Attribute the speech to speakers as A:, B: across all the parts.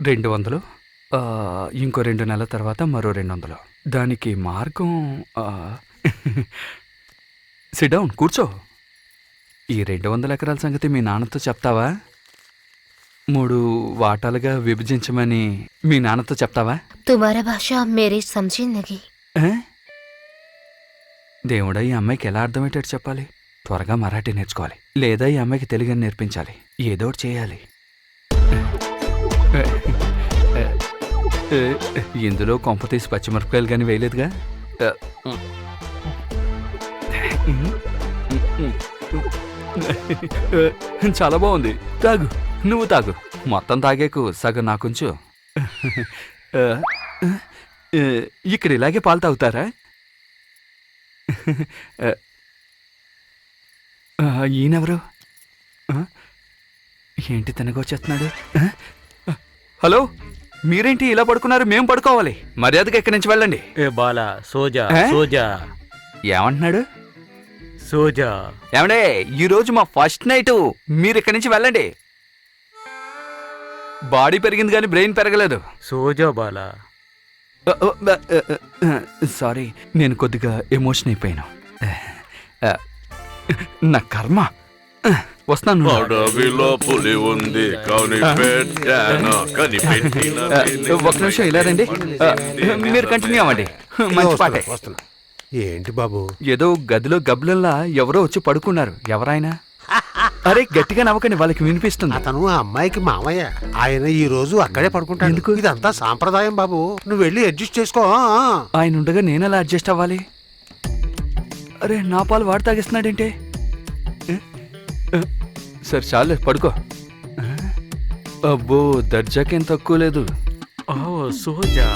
A: 200, ఇంకో 2 నెలల తర్వాత మరో 200. దానికి మార్గం సిట్ డౌన్, కూర్చో. ఈ 200 ఎకరాల సంగతి మీ నాన్నతో చెప్తావా? 3 వాటాలుగా విభజించమని మీ నాన్నతో చెప్తావా?
B: तुम्हारा भाषा मेरे समझे नहीं.
A: దేవుడా, ఈ అమ్మాయికి ఎలా అర్థమయ్యేటట్టు చెప్పాలి? త్వరగా మరాఠీ నేర్చుకోవాలి, లేదా ఈ అమ్మాయికి తెలుగుని నేర్పించాలి. ఏదో ఒకటి చేయాలి. ఇందులో కొంపతీసి పచ్చిమిరపకాయలు కానీ వేయలేదుగా? చాలా బాగుంది. తాగు, నువ్వు తాగు. మొత్తం తాగేకు సగం నాకుంచు. ఇక్కడ ఇలాగే పాలు తాగుతారా? ఈయనెవరు? ఏంటి తినగొచ్చేస్తున్నాడు? హలో, మీరేంటి ఇలా పడుకున్నారు? మేము పడుకోవాలి. మర్యాదగా ఇక్కడి నుంచి వెళ్ళండి.
C: ఏ బాలా, సోజా సోజా.
A: ఏమంటున్నాడు?
C: సోజా.
A: ఏమండే, ఈరోజు మా ఫస్ట్ నైట్. మీరు ఇక్కడి నుంచి వెళ్ళండి. బాడీ పెరిగింది కానీ బ్రెయిన్ పెరగలేదు.
C: సోజా బాలా.
A: సారీ, నేను కొద్దిగా ఎమోషన్ అయిపోయాను. నా కర్మ. వస్తాను.
D: అడవిలో పులి ఉంది,
A: ఒక్క నిమిషం ఇలా రండి. మీరు కంటిన్యూ అవ్వండి. మంచి పాటే.
E: ఏంటి బాబు?
A: ఏదో గదిలో గబ్బులల్లా ఎవరో వచ్చి పడుకున్నారు. ఎవరైనా? అరే గట్టిగా నవ్వకండి, వాళ్ళకి వినిపిస్తుంది.
E: అతను ఆ అమ్మాయికి మామయ్య. ఆయన ఈ రోజు అక్కడే పడుకుంటాడు. ఎందుకు? ఇదంతా సాంప్రదాయం బాబు. నువ్వు వెళ్ళి అడ్జస్ట్ చేసుకో.
A: ఆయన ఉండగా నేను ఎలా అడ్జస్ట్ అవ్వాలి? అరే, నా పాలు వాడు తాగిస్తున్నాడేంటే? సరే చాలే, పడుకో. అబ్బో, దర్జాకేం తక్కువ లేదు.
C: ఓ సోజా.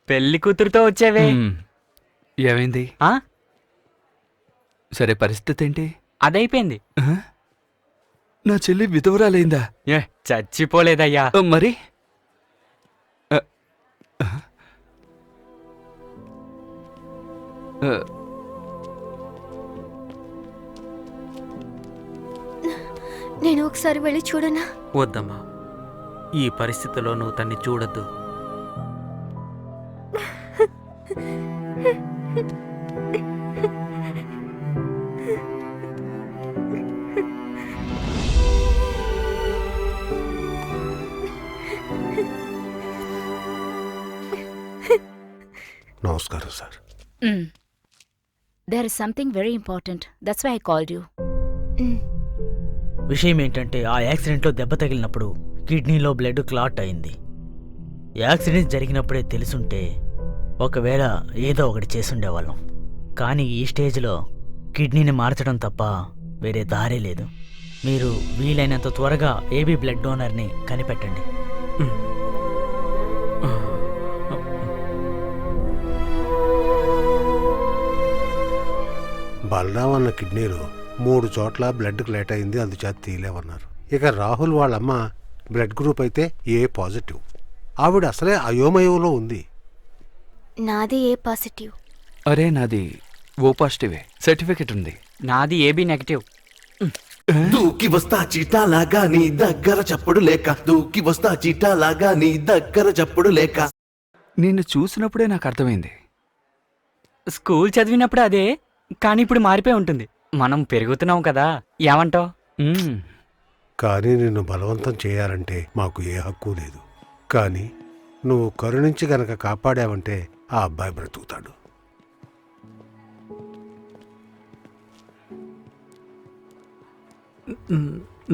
C: పెళ్లి కూతురుతో వచ్చావే,
A: ఏమైంది? సరే, పరిస్థితి ఏంటి?
C: అదైపోయింది.
A: నా చెల్లి విధవరాలైందా?
C: చచ్చిపోలేదయ్యా.
A: మరి
B: నేను ఒకసారి వెళ్ళి చూడనా?
C: వద్దమ్మా, ఈ పరిస్థితిలో నువ్వు తన్ని చూడొద్దు.
E: నమస్కారం sir.
F: There is something very important. That's why I called you.
G: విషయం ఏంటంటే, ఆ యాక్సిడెంట్లో దెబ్బ తగిలినప్పుడు కిడ్నీలో బ్లడ్ క్లాట్ అయింది. యాక్సిడెంట్ జరిగినప్పుడే తెలుసుంటే ఒకవేళ ఏదో ఒకటి చేసుండేవాళ్ళం. కానీ ఈ స్టేజ్లో కిడ్నీని మార్చడం తప్ప వేరే దారే లేదు. మీరు వీలైనంత త్వరగా ఏబీ బ్లడ్ డోనర్ని కనిపెట్టండి.
E: బలరాం అన్న కిడ్నీలో 3 చోట్ల బ్లడ్ లేట్ అయింది, అందుచేత తీయలేమన్నారు. ఇక రాహుల్ వాళ్ళమ్మ బ్లడ్ గ్రూప్ అయితే ఏ పాజిటివ్. ఆవిడ అసలే అయోమయంలో ఉంది.
B: నాది ఏ పాజిటివ్.
A: అరే నాది ఓ పాజిటివే, సర్టిఫికెట్ ఉంది.
H: నాది ఏబీ నెగటివ్.
I: దూకి వస్తా చీటాలాగా నీ దగ్గర చప్పుడు లేక, దూకి వస్తా చీటాలాగా నీ దగ్గర చప్పుడు లేక.
A: నిన్ను చూసినప్పుడే నాకు అర్థమైంది.
H: స్కూల్ చదివినప్పుడు అదే, కానీ ఇప్పుడు మారిపోయి ఉంటుంది. మనం పెరుగుతున్నాం కదా, ఏమంటావ్?
E: కానీ నిన్ను బలవంతం చేయాలంటే మాకు ఏ హక్కు లేదు. కానీ నువ్వు కరుణించి గనక కాపాడావంటే ఆ అబ్బాయి బ్రతుకుతాడు.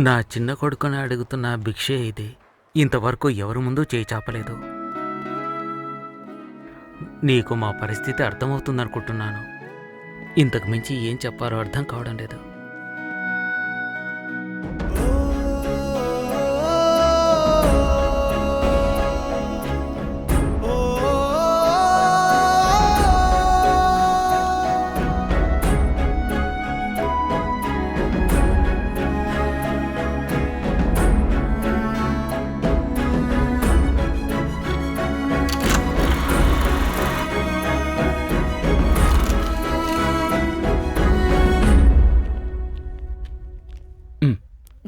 C: నా చిన్న కొడుకుని అడుగుతున్న భిక్షే ఇది. ఇంతవరకు ఎవరి ముందు చేయి చాపలేదు. నీకు మా పరిస్థితి అర్థమవుతుందనుకుంటున్నాను. ఇంతకు మించి ఏం చెప్పారో అర్థం కావడం లేదు.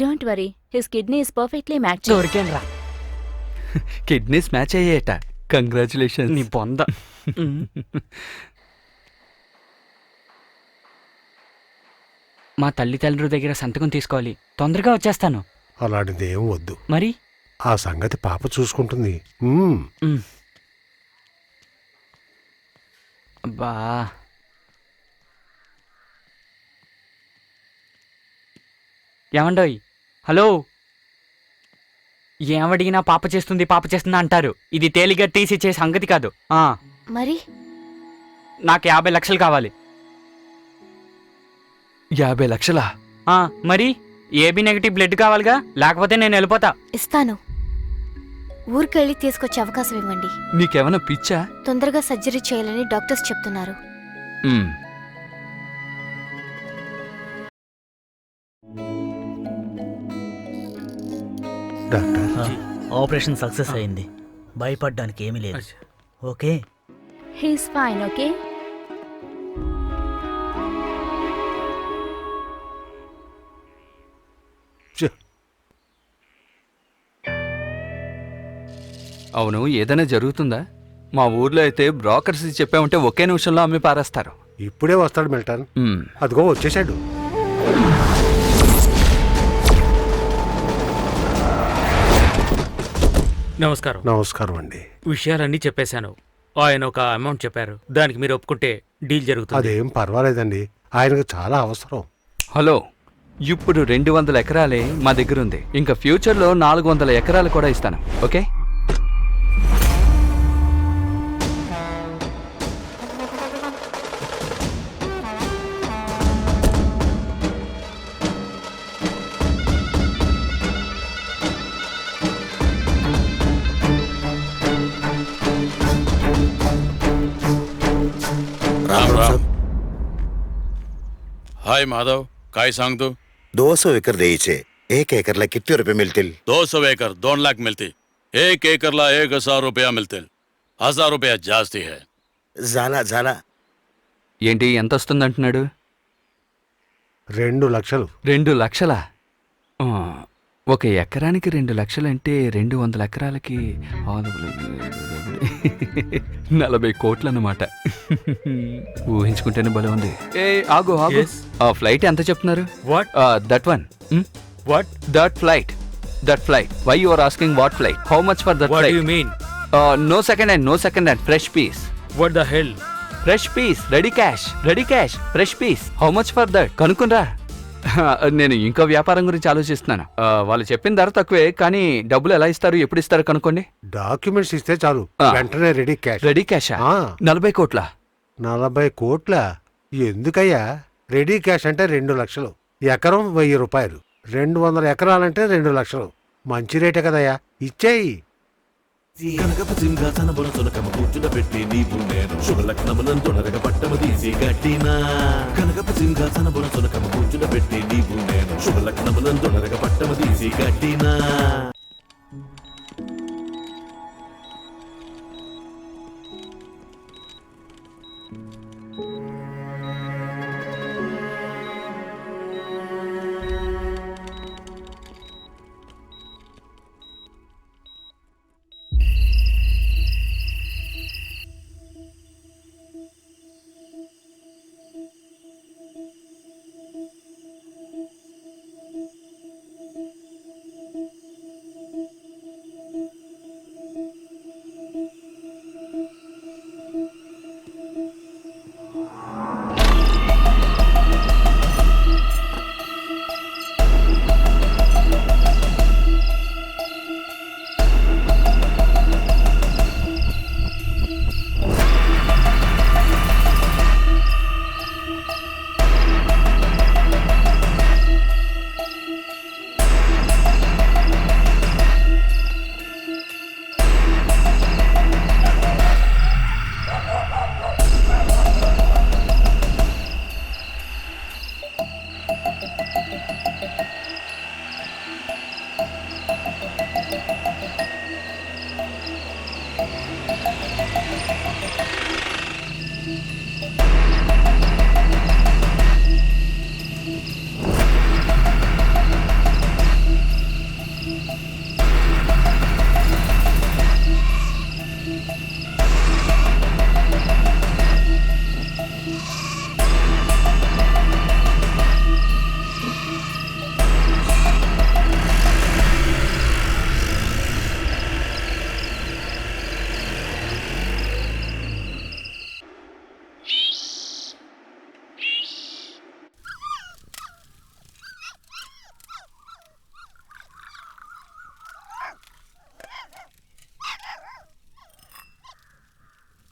F: Don't worry, his kidney is perfectly matched.
H: దొరికేనరా
A: కిడ్నీస్ మ్యాచ్ అయ్యేట. కంగ్రాచులేషన్.
H: నీ పొంద. మా తల్లిదండ్రుల దగ్గర సంతకం తీసుకోవాలి. తొందరగా వచ్చేస్తాను.
E: అలాంటిది ఏం వద్దు,
H: మరి
E: ఆ సంగతి పాప చూసుకుంటుంది.
H: అబ్బా, ఏమండోయ్, హలో, ఏమడిగినా పాప చేస్తుంది పాప చేస్తుందా అంటారు. ఇది తేలిగ్గా తీసిచ్చే సంగతి కాదు.
B: మరి
H: నాకు 50 లక్షలు కావాలి.
A: 50 లక్షలా?
H: మరి ఏబీ నెగటివ్ బ్లడ్ కావాలిగా, లేకపోతే నేను వెళ్ళిపోతా.
B: ఇస్తాను. ఊరికెళ్ళి తీసుకొచ్చే అవకాశం ఇవ్వండి.
A: నీకేమైనా పిచ్చా?
B: తొందరగా సర్జరీ చేయాలని డాక్టర్స్ చెప్తున్నారు.
E: డాక్టర్,
G: ఆపరేషన్ సక్సెస్ అయింది. భయపడ్డానికి ఏమీ లేదు. Okay,
F: He's fine, okay?
A: అవును, ఏదైనా జరుగుతుందా? మా ఊర్లో అయితే బ్రోకర్స్ చెప్పామంటే ఒకే నిమిషంలో అమ్మి పారేస్తారు.
E: ఇప్పుడే వస్తాడు మిల్టన్. అదిగో వచ్చేసాడు.
C: నమస్కారం.
E: నమస్కారం అండి.
C: విషయాలన్నీ చెప్పేశాను. ఆయన ఒక అమౌంట్ చెప్పారు, దానికి మీరు ఒప్పుకుంటే డీల్ జరుగుతుంది.
E: అదేం పర్వాలేదండి, ఆయనకు చాలా అవసరం.
A: హలో, ఇప్పుడు 200 ఎకరాలే మా దగ్గర ఉంది. ఇంకా ఫ్యూచర్లో 400 ఎకరాలు కూడా ఇస్తాను. ఓకే?
D: राम राम. हाय माधव, काय सांगतो?
J: 200 एकर द्यायचे. 1 एकरला किती रुपये मिळतील?
D: 200 एकर 2 लाख मिळते. 1 एकरला 1000 रुपया मिळतील. 1000 रुपया जास्ती है.
J: झाला झाला.
A: ఏంటి, ఎంత వస్తుంది అంటున్నాడు?
E: 2 లక్షలు.
A: 2 లక్షలా? ఒక ఎకరానికి 2 లక్షలంటే 200 ఎకరాలకి 40 కోట్లు అన్నమాట. ఊహించుకుంటేనే భలే ఉంది. ఏ ఆగు ఆగు, ఆ ఫ్లైట్ ఎంత చెప్తున్నారు? That one. That flight. Why you are asking what flight? How much for that flight?
C: You mean?
A: No second hand, fresh piece.
C: What the hell?
A: Fresh piece, ready cash, fresh piece. How much for that? కనుక్కునరా. నేను ఇంకో వ్యాపారం గురించి ఆలోచిస్తున్నాను. వాళ్ళు చెప్పిన ధర తక్కువే, కానీ డబ్బులు ఎలా ఇస్తారు, ఎప్పుడు ఇస్తారు కనుక్కోండి.
E: డాక్యుమెంట్స్ ఇస్తే చాలు, వెంటనే రెడీ క్యాష్.
A: రెడీ క్యాషా? 40 కోట్ల?
E: 40 కోట్ల ఎందుకయ్యా? రెడీ క్యాష్ అంటే 2 లక్షలు. ఎకరం 1000 రూపాయలు. 200 ఎకరాలంటే 2 లక్షలు. మంచి రేటే కదయ్యా, ఇచ్చేయి.
I: కనకపు సింహాసనమున సునకమ కూర్చున పెట్టి నీవు నేను శుభలగ్నములను తొడరగ పట్టము తీసి కట్టినా కనకపు సింహాసనమున సునకమ కూర్చున పెట్టి నీవు నేను శుభలగ్నములను తొడరగ పట్టము తీసి కట్టినా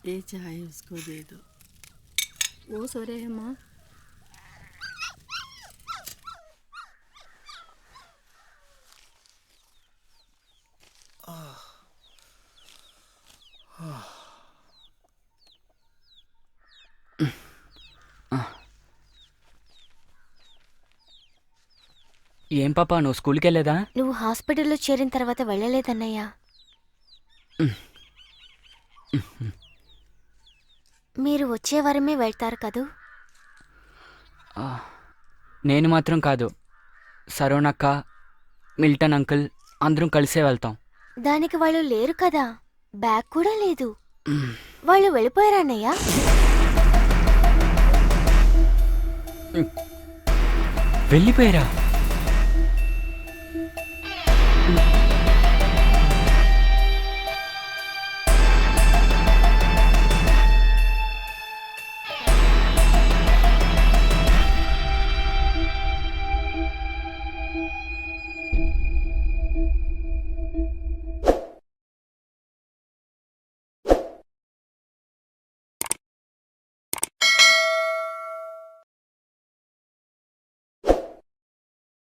K: ये चाय उसको दे दो, वो सो रहे हैं माँ।
H: ఏం పాపా నువ్వు స్కూల్కి వెళ్ళేదా?
B: నువ్వు హాస్పిటల్లో చేరిన తర్వాత వెళ్ళలేదన్నయ్యా. మీరు వచ్చే వారమే వెళ్తారు కదూ?
H: నేను మాత్రం కాదు, సరోనక్క, మిల్టన్ అంకుల్ అందరం కలిసే వెళ్తాం.
B: దానికి వాళ్ళు లేరు కదా, బ్యాగ్ కూడా లేదు. వాళ్ళు వెళ్ళిపోయారా అన్నయ్య?
H: వెళ్ళిపోయారా?